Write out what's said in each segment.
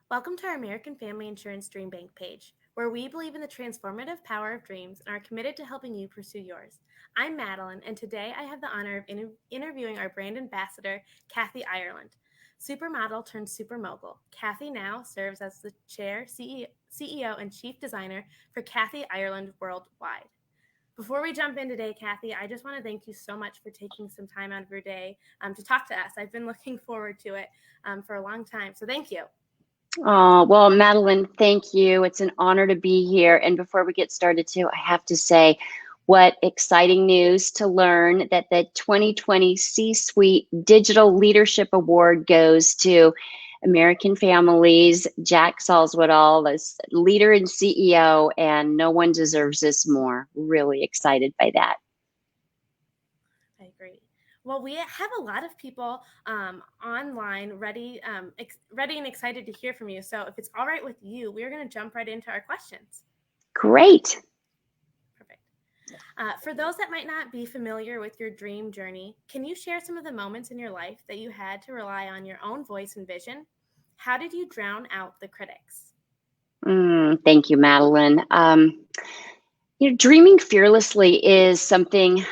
Welcome to our American Family Insurance DreamBank page, where we believe in the transformative power of dreams and are committed to helping you pursue yours. I'm Madeline, and today I have the honor of interviewing our brand ambassador, Kathy Ireland. Supermodel turned supermogul, Kathy now serves as the chair, CEO, and chief designer for Kathy Ireland Worldwide. Before we jump in today, Kathy, I just want to thank you so much for taking some time out of your day to talk to us. I've been looking forward to it for a long time, so thank you. Oh, well, Madeline, thank you. It's an honor to be here. And before we get started too, I have to say what exciting news to learn that the 2020 C-Suite Digital Leadership Award goes to American Families, Jack Salzwedel, as leader and CEO, and no one deserves this more. Really excited by that. I agree. Well, we have a lot of people online ready and excited to hear from you. So if it's all right with you, we're going to jump right into our questions. Great. Perfect. For those that might not be familiar with your dream journey, can you share some of the moments in your life that you had to rely on your own voice and vision? How did you drown out the critics? Thank you, Madeline. Dreaming fearlessly is something.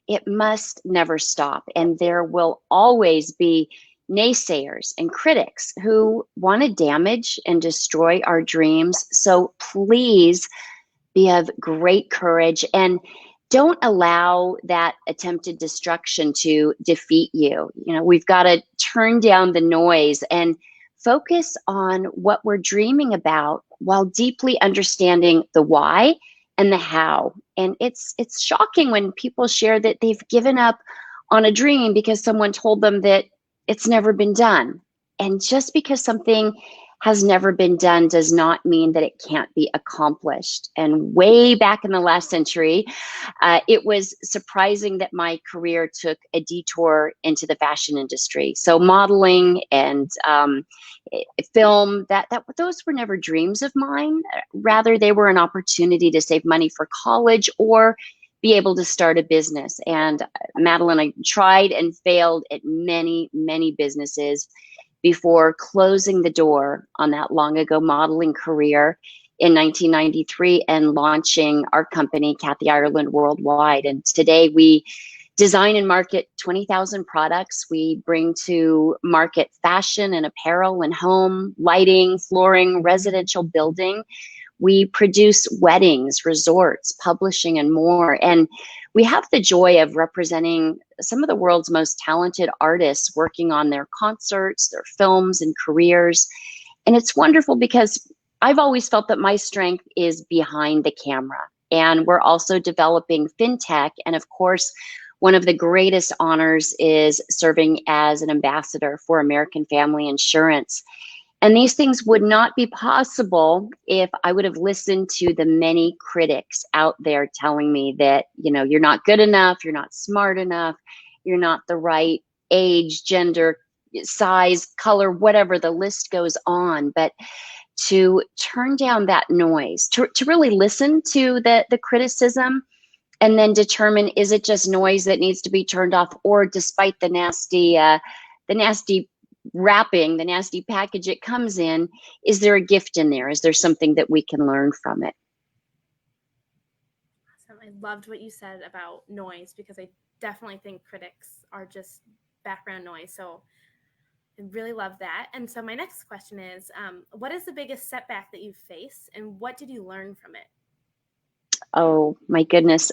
It must never stop. And there will always be naysayers and critics who want to damage and destroy our dreams. So please be of great courage and don't allow that attempted destruction to defeat you. We've got to turn down the noise and focus on what we're dreaming about while deeply understanding the why and the how. And it's shocking when people share that they've given up on a dream because someone told them that it's never been done. And just because something has never been done does not mean that it can't be accomplished. And way back in the last century, it was surprising that my career took a detour into the fashion industry. So modeling and film, that those were never dreams of mine. Rather, they were an opportunity to save money for college or be able to start a business. And Madeline, I tried and failed at many, many businesses before closing the door on that long ago modeling career in 1993 and launching our company, Kathy Ireland Worldwide. And today we design and market 20,000 products. We bring to market fashion and apparel and home, lighting, flooring, residential building. We produce weddings, resorts, publishing, and more. And we have the joy of representing some of the world's most talented artists working on their concerts, their films, and careers. And it's wonderful because I've always felt that my strength is behind the camera. And we're also developing fintech. And of course, one of the greatest honors is serving as an ambassador for American Family Insurance. And these things would not be possible if I would have listened to the many critics out there telling me that, you're not good enough, you're not smart enough, you're not the right age, gender, size, color, whatever, the list goes on. But to turn down that noise, to really listen to the criticism and then determine, is it just noise that needs to be turned off, or despite the nasty wrapping, the nasty package it comes in, is there a gift in there? Is there something that we can learn from it? Awesome. I loved what you said about noise, because I definitely think critics are just background noise. So I really love that. And so my next question is, what is the biggest setback that you've faced, and what did you learn from it? Oh, my goodness.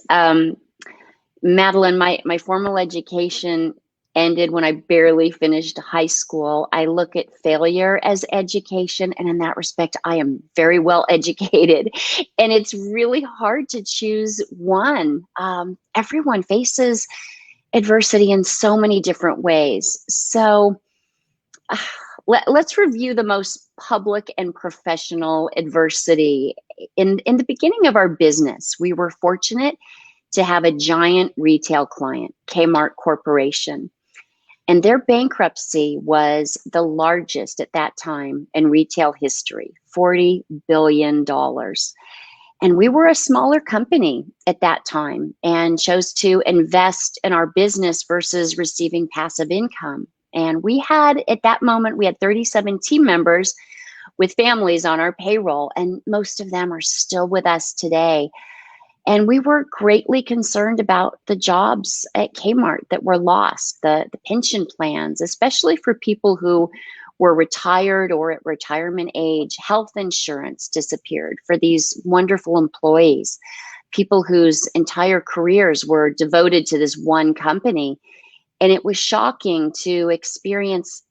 Madeline, my formal education ended when I barely finished high school. I look at failure as education, and in that respect, I am very well educated. And it's really hard to choose one. Everyone faces adversity in so many different ways. So let's review the most public and professional adversity. In the beginning of our business, we were fortunate to have a giant retail client, Kmart Corporation. And their bankruptcy was the largest at that time in retail history, $40 billion. And we were a smaller company at that time and chose to invest in our business versus receiving passive income. And we had, at that moment, we had 37 team members with families on our payroll, and most of them are still with us today. And we were greatly concerned about the jobs at Kmart that were lost, the pension plans, especially for people who were retired or at retirement age. Health insurance disappeared for these wonderful employees, people whose entire careers were devoted to this one company. And it was shocking to experience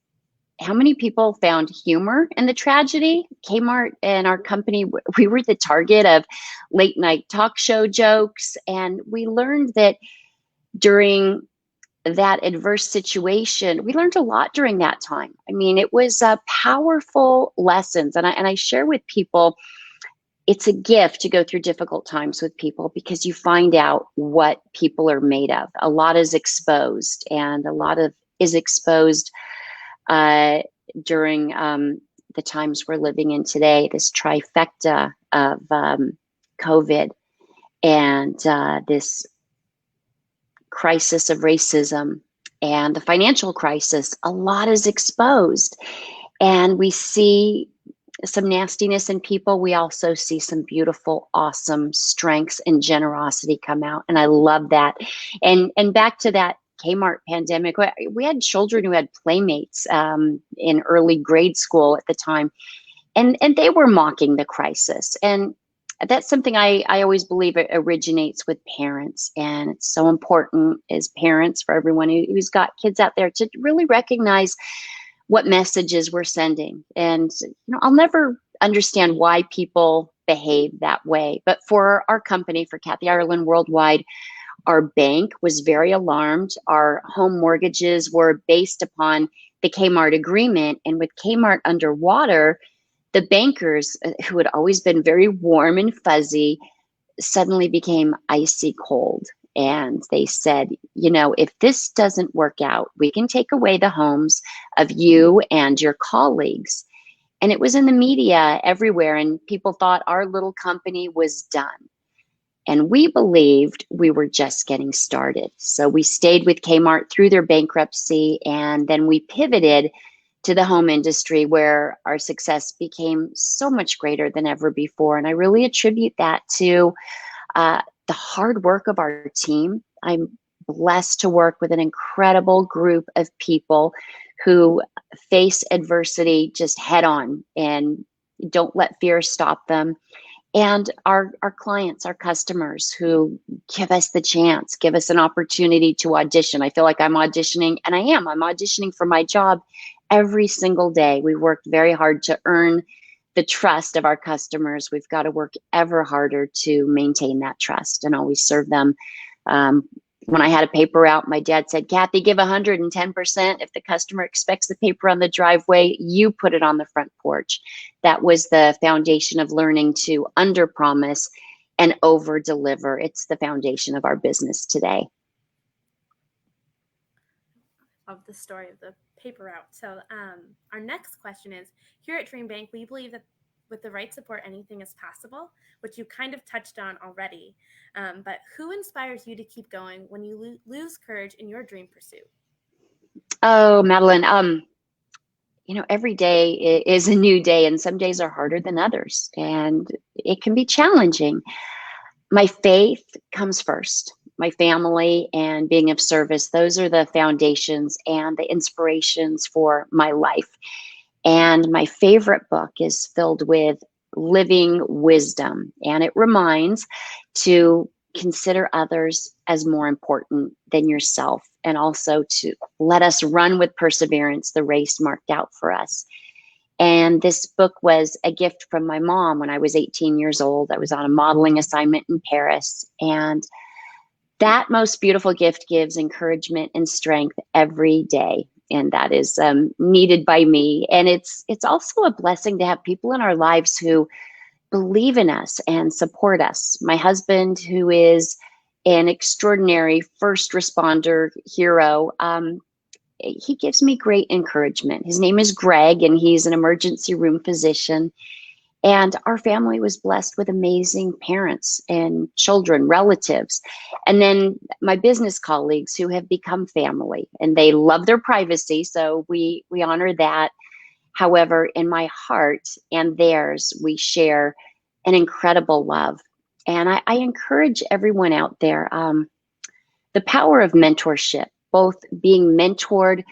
how many people found humor in the tragedy. Kmart and our company, we were the target of late night talk show jokes. And we learned that during that adverse situation, we learned a lot during that time. I mean, it was powerful lessons. And I share with people, it's a gift to go through difficult times with people because you find out what people are made of. A lot is exposed, and a lot of is exposed during the times we're living in today, this trifecta of COVID and this crisis of racism and the financial crisis. A lot is exposed, and we see some nastiness in people. We also see some beautiful, awesome strengths and generosity come out, and I love that. And back to that Kmart pandemic, we had children who had playmates in early grade school at the time, and they were mocking the crisis. And that's something I always believe it originates with parents, and it's so important as parents for everyone who's got kids out there to really recognize what messages we're sending. And I'll never understand why people behave that way, but for our company, for Kathy Ireland Worldwide, our bank was very alarmed. Our home mortgages were based upon the Kmart agreement. And with Kmart underwater, the bankers, who had always been very warm and fuzzy, suddenly became icy cold. And they said, if this doesn't work out, we can take away the homes of you and your colleagues. And it was in the media everywhere. And people thought our little company was done. And we believed we were just getting started. So we stayed with Kmart through their bankruptcy, and then we pivoted to the home industry, where our success became so much greater than ever before. And I really attribute that to the hard work of our team. I'm blessed to work with an incredible group of people who face adversity just head on and don't let fear stop them. And our clients, our customers who give us the chance, give us an opportunity to audition. I feel like I'm auditioning, and I'm auditioning for my job every single day. We worked very hard to earn the trust of our customers. We've got to work ever harder to maintain that trust and always serve them. When I had a paper route, my dad said, Kathy, give 110%. If the customer expects the paper on the driveway, you put it on the front porch. That was the foundation of learning to under-promise and over-deliver. It's the foundation of our business today. Of the story of the paper route. So our next question is, here at DreamBank, we believe that with the right support, anything is possible, which you kind of touched on already. But who inspires you to keep going when you lose courage in your dream pursuit? Oh, Madeline, every day is a new day, and some days are harder than others, and it can be challenging. My faith comes first. My family and being of service, those are the foundations and the inspirations for my life. And my favorite book is filled with living wisdom, and it reminds to consider others as more important than yourself, and also to let us run with perseverance the race marked out for us. And this book was a gift from my mom when I was 18 years old. I was on a modeling assignment in Paris, and that most beautiful gift gives encouragement and strength every day. And that is needed by me. And it's also a blessing to have people in our lives who believe in us and support us. My husband, who is an extraordinary first responder hero, he gives me great encouragement. His name is Greg, and he's an emergency room physician. And our family was blessed with amazing parents and children, relatives. And then my business colleagues who have become family, and they love their privacy. So we honor that. However, in my heart and theirs, we share an incredible love. And I encourage everyone out there, the power of mentorship, both being mentored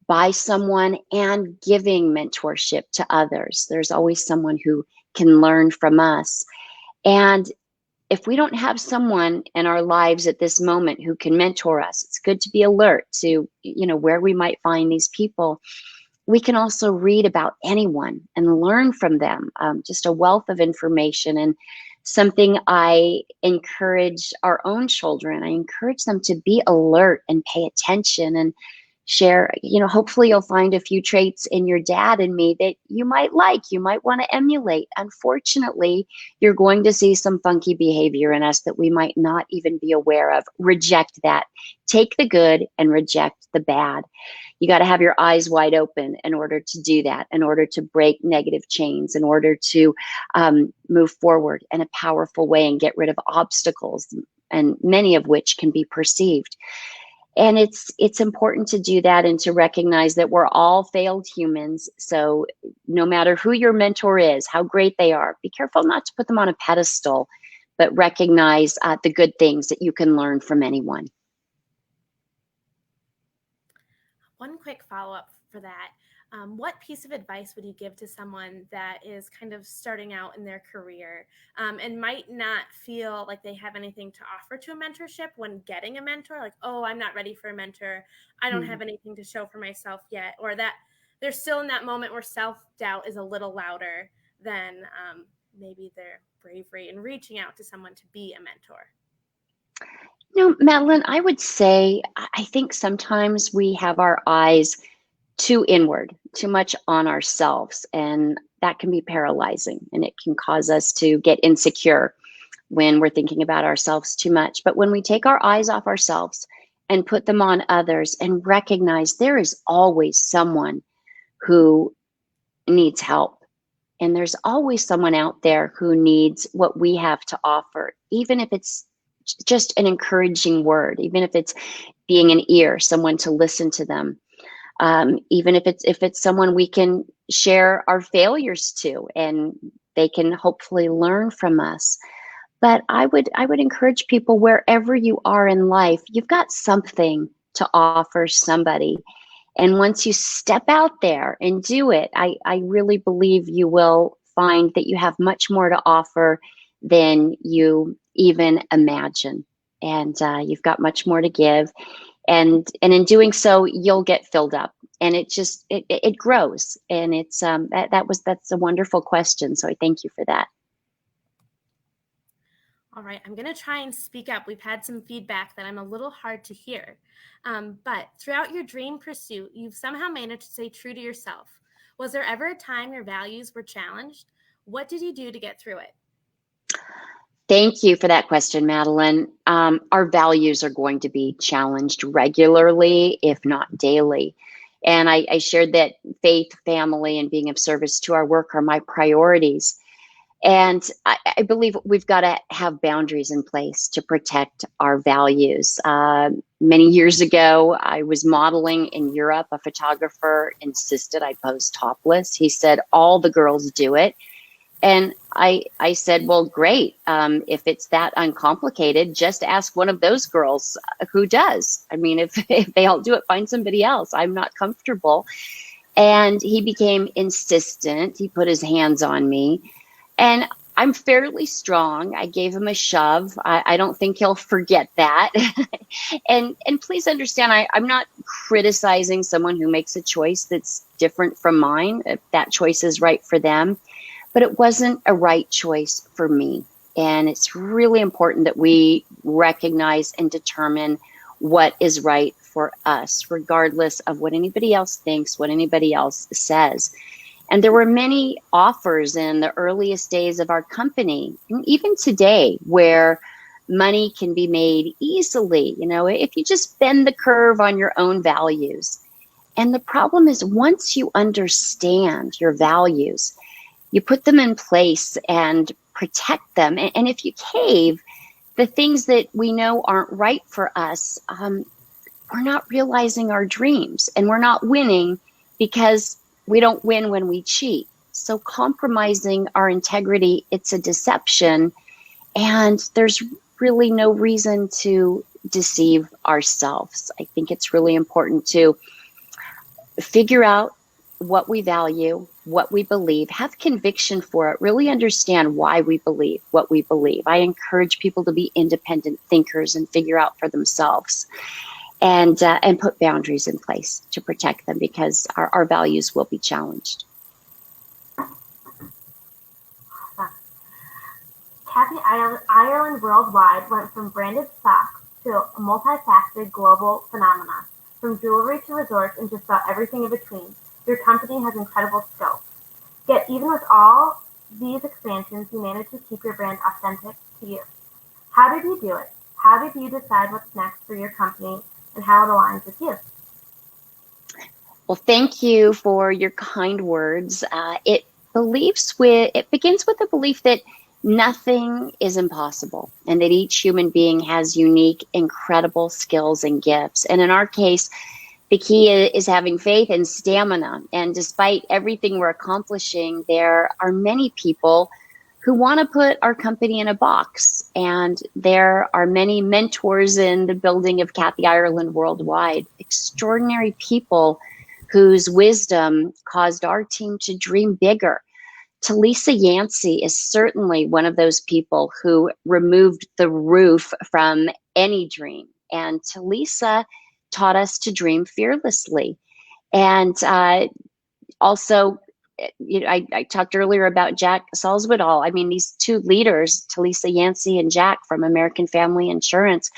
by someone and giving mentorship to others. There's always someone who can learn from us. And if we don't have someone in our lives at this moment who can mentor us, it's good to be alert to, where we might find these people. We can also read about anyone and learn from them, just a wealth of information. And something I encourage our own children, I encourage them to be alert and pay attention and share. Hopefully you'll find a few traits in your dad and me that you might like, you might want to emulate. Unfortunately, you're going to see some funky behavior in us that we might not even be aware of. Reject that. Take the good and reject the bad. You got to have your eyes wide open in order to do that, in order to break negative chains, in order to move forward in a powerful way and get rid of obstacles, and many of which can be perceived. And it's important to do that and to recognize that we're all failed humans. So no matter who your mentor is, how great they are, be careful not to put them on a pedestal, but recognize the good things that you can learn from anyone. One quick follow-up for that. What piece of advice would you give to someone that is kind of starting out in their career and might not feel like they have anything to offer to a mentorship when getting a mentor? Like, oh, I'm not ready for a mentor. I don't have anything to show for myself yet. Or that they're still in that moment where self-doubt is a little louder than maybe their bravery in reaching out to someone to be a mentor. Madeline, I would say, I think sometimes we have our eyes too inward, too much on ourselves, and that can be paralyzing, and it can cause us to get insecure when we're thinking about ourselves too much. But when we take our eyes off ourselves and put them on others and recognize there is always someone who needs help, and there's always someone out there who needs what we have to offer, even if it's just an encouraging word, even if it's being an ear, someone to listen to them. Even if it's someone we can share our failures to, and they can hopefully learn from us. But I would encourage people, wherever you are in life, you've got something to offer somebody. And once you step out there and do it, I really believe you will find that you have much more to offer than you even imagine. And you've got much more to give. And in doing so, you'll get filled up, and it grows. And it's that's a wonderful question. So I thank you for that. All right, I'm going to try and speak up. We've had some feedback that I'm a little hard to hear. But throughout your dream pursuit, you've somehow managed to stay true to yourself. Was there ever a time your values were challenged? What did you do to get through it? Thank you for that question, Madeline. Our values are going to be challenged regularly, if not daily. And I shared that faith, family, and being of service to our work are my priorities. And I believe we've got to have boundaries in place to protect our values. Many years ago, I was modeling in Europe. A photographer insisted I pose topless. He said, all the girls do it. And I said, well, great. If it's that uncomplicated, just ask one of those girls who does. I mean, if they all do it, find somebody else. I'm not comfortable. And he became insistent. He put his hands on me. And I'm fairly strong. I gave him a shove. I don't think he'll forget that. and please understand, I'm not criticizing someone who makes a choice that's different from mine, if that choice is right for them. But it wasn't a right choice for me. And it's really important that we recognize and determine what is right for us, regardless of what anybody else thinks, what anybody else says. And there were many offers in the earliest days of our company, and even today, where money can be made easily, if you just bend the curve on your own values. And the problem is, once you understand your values, you put them in place and protect them. And if you cave, the things that we know aren't right for us, we're not realizing our dreams, and we're not winning because we don't win when we cheat. So compromising our integrity, it's a deception, and there's really no reason to deceive ourselves. I think it's really important to figure out what we value, what we believe, have conviction for it, really understand why we believe what we believe. I encourage people to be independent thinkers and figure out for themselves, and put boundaries in place to protect them, because our values will be challenged. Kathy Ireland Worldwide went from branded socks to a multifaceted global phenomenon. From jewelry to resorts and just about everything in between, your company has incredible scope. Yet even with all these expansions, you managed to keep your brand authentic to you. How did you do it? How did you decide what's next for your company and how it aligns with you? Well, thank you for your kind words. It begins with the belief that nothing is impossible, and that each human being has unique, incredible skills and gifts. And in our case, the key is having faith and stamina. And despite everything we're accomplishing, there are many people who want to put our company in a box. And there are many mentors in the building of Kathy Ireland Worldwide, extraordinary people whose wisdom caused our team to dream bigger. Talisa Yancey is certainly one of those people who removed the roof from any dream. And Talisa taught us to dream fearlessly. And also, I talked earlier about Jack Salzwedel. I mean, these two leaders, Talisa Yancey and Jack from American Family Insurance,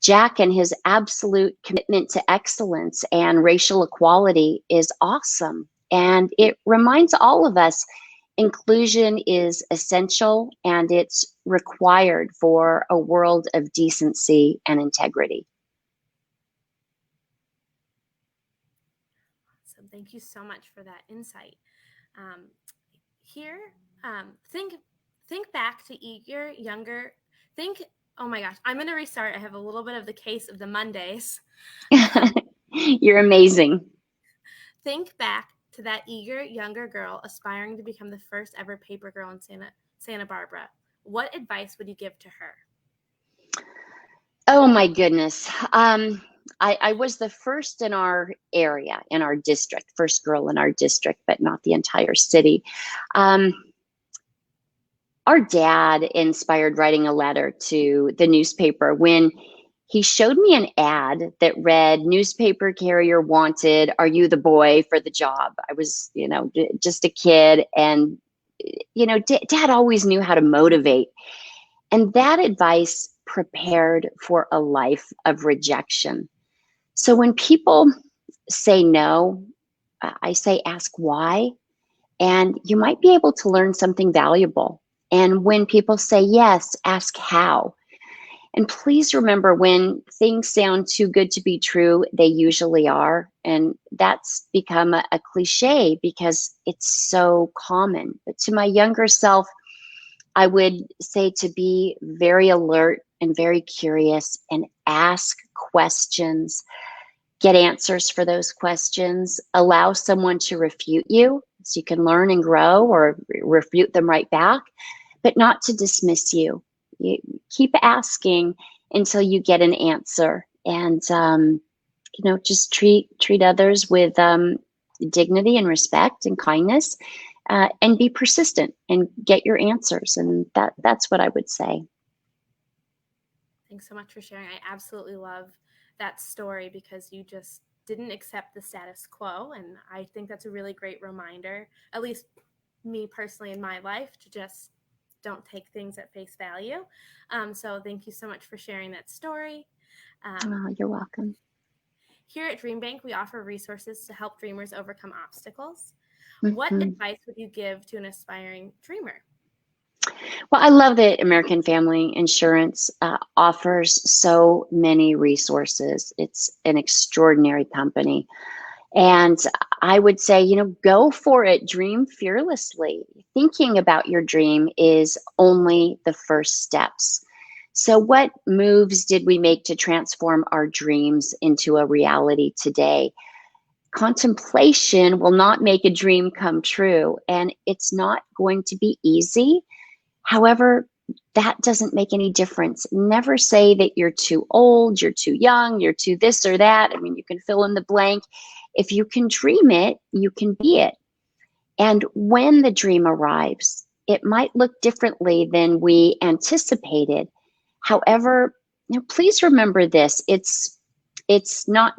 Jack and his absolute commitment to excellence and racial equality is awesome. And it reminds all of us inclusion is essential, and it's required for a world of decency and integrity. Awesome. Thank you so much for that insight. Think back to oh my gosh, I'm going to restart. I have a little bit of the case of the Mondays. You're amazing. Think back to that eager younger girl aspiring to become the first ever paper girl in Santa Barbara. What advice would you give to her? Oh my goodness. I was the first in our area, in our district, first girl in our district, but not the entire city. Our dad inspired writing a letter to the newspaper when he showed me an ad that read, "Newspaper carrier wanted, are you the boy for the job?" I was, just a kid. And, dad always knew how to motivate. And that advice prepared for a life of rejection. So when people say no, I say, ask why, and you might be able to learn something valuable. And when people say yes, ask how. And please remember, when things sound too good to be true, they usually are. And that's become a cliche because it's so common. But to my younger self, I would say to be very alert and very curious and ask questions, get answers for those questions, allow someone to refute you so you can learn and grow, or refute them right back, but not to dismiss you. You keep asking until you get an answer, and just treat others with dignity and respect and kindness, and be persistent and get your answers. And that's what I would say. Thanks so much for sharing. I absolutely love that story because you just didn't accept the status quo, and I think that's a really great reminder, at least me personally in my life, to just don't take things at face value. So thank you so much for sharing that story. You're welcome. Here at DreamBank, we offer resources to help dreamers overcome obstacles. Mm-hmm. What advice would you give to an aspiring dreamer? Well, I love that American Family Insurance offers so many resources. It's an extraordinary company. And I would say, go for it. Dream fearlessly. Thinking about your dream is only the first steps. So what moves did we make to transform our dreams into a reality today? contemplation will not make a dream come true, and it's not going to be easy. However, that doesn't make any difference. Never say that you're too old, you're too young, you're too this or that. I mean, you can fill in the blank. If you can dream it, you can be it. And when the dream arrives, it might look differently than we anticipated. However, please remember this. It's not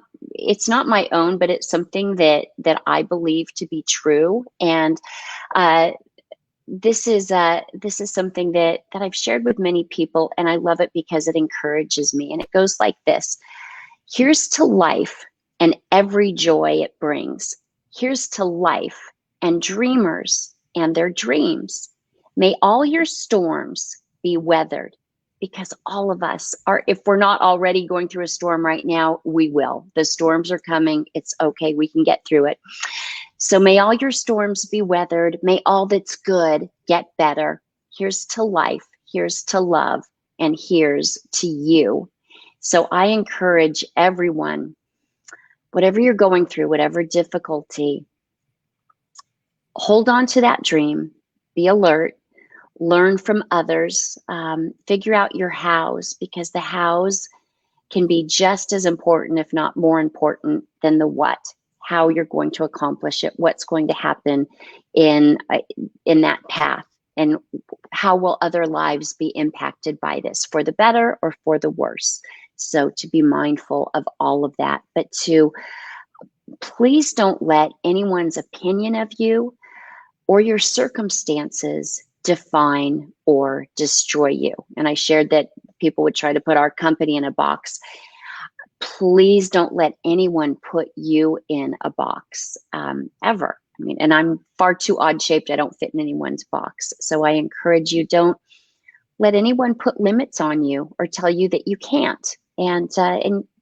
my own, but it's something that I believe to be true. And this is something that I've shared with many people, and I love it because it encourages me. And it goes like this: here's to life and every joy it brings. Here's to life and dreamers and their dreams. May all your storms be weathered, because all of us are, if we're not already going through a storm right now, we will. The storms are coming. It's okay. We can get through it. So may all your storms be weathered. May all that's good get better. Here's to life. Here's to love. And here's to you. So I encourage everyone, whatever you're going through, whatever difficulty, hold on to that dream. Be alert. Learn from others. Figure out your hows, because the hows can be just as important, if not more important, than the what. How you're going to accomplish it, what's going to happen in that path, and how will other lives be impacted by this, for the better or for the worse. So to be mindful of all of that, but to please don't let anyone's opinion of you or your circumstances define or destroy you. And I shared that people would try to put our company in a box. Please don't let anyone put you in a box, ever. I mean, and I'm far too odd shaped. I don't fit in anyone's box. So I encourage you, don't let anyone put limits on you or tell you that you can't, and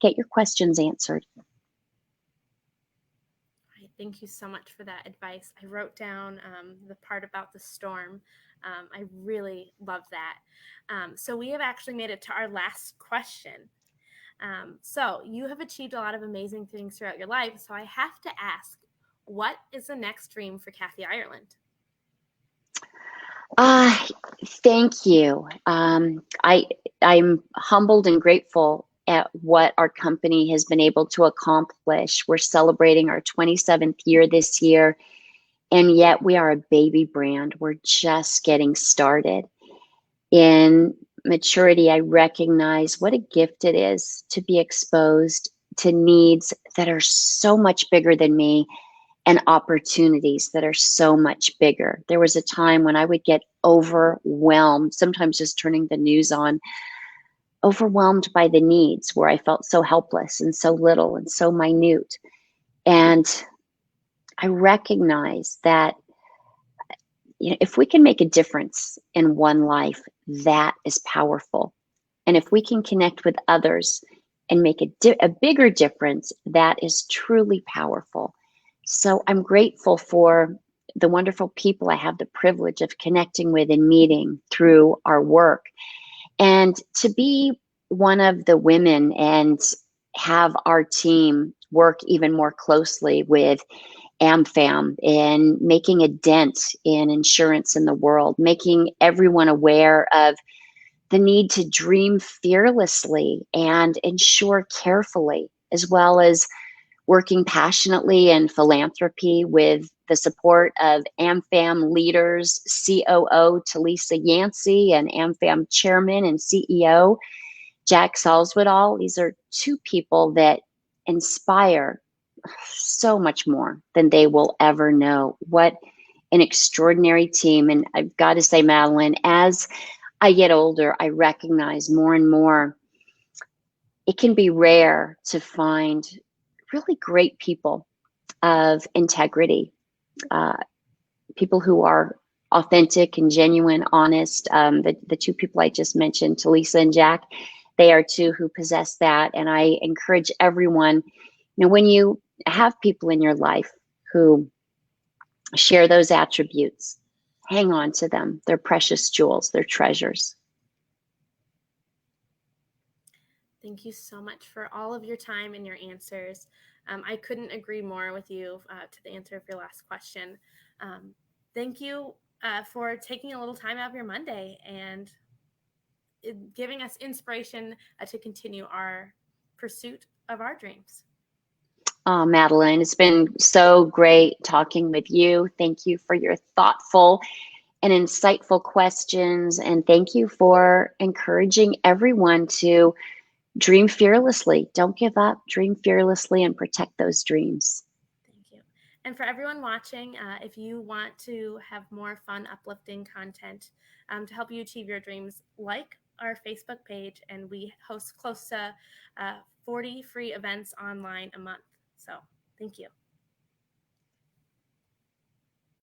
get your questions answered. Thank you so much for that advice. I wrote down the part about the storm. I really love that. So we have actually made it to our last question. So you have achieved a lot of amazing things throughout your life. So I have to ask, what is the next dream for Kathy Ireland? Thank you. I'm humbled and grateful at what our company has been able to accomplish. We're celebrating our 27th year this year, and yet we are a baby brand. We're just getting started. In maturity, I recognize what a gift it is to be exposed to needs that are so much bigger than me, and opportunities that are so much bigger. There was a time when I would get overwhelmed, sometimes just turning the news on, overwhelmed by the needs, where I felt so helpless and so little and so minute. And I recognize that, if we can make a difference in one life, that is powerful. And if we can connect with others and make a bigger difference, that is truly powerful. So I'm grateful for the wonderful people I have the privilege of connecting with and meeting through our work. And to be one of the women and have our team work even more closely with AmFam in making a dent in insurance in the world, making everyone aware of the need to dream fearlessly and insure carefully, as well as working passionately in philanthropy with the support of AmFam leaders, COO Talisa Yancey, and AmFam chairman and CEO Jack Salzwoodall. These are two people that inspire so much more than they will ever know. What an extraordinary team. And I've got to say, Madeline, as I get older, I recognize more and more it can be rare to find really great people of integrity, people who are authentic and genuine, honest. The two people I just mentioned, Talisa and Jack, they are two who possess that. And I encourage everyone, when you have people in your life who share those attributes, hang on to them. They're precious jewels. They're treasures. Thank you so much for all of your time and your answers. I couldn't agree more with you to the answer of your last question. Thank you for taking a little time out of your Monday and giving us inspiration to continue our pursuit of our dreams. Oh, Madeline, it's been so great talking with you. Thank you for your thoughtful and insightful questions. And thank you for encouraging everyone to dream fearlessly. Don't give up, dream fearlessly, and protect those dreams. Thank you. And for everyone watching, if you want to have more fun, uplifting content to help you achieve your dreams, like our Facebook page, and we host close to 40 free events online a month. So thank you.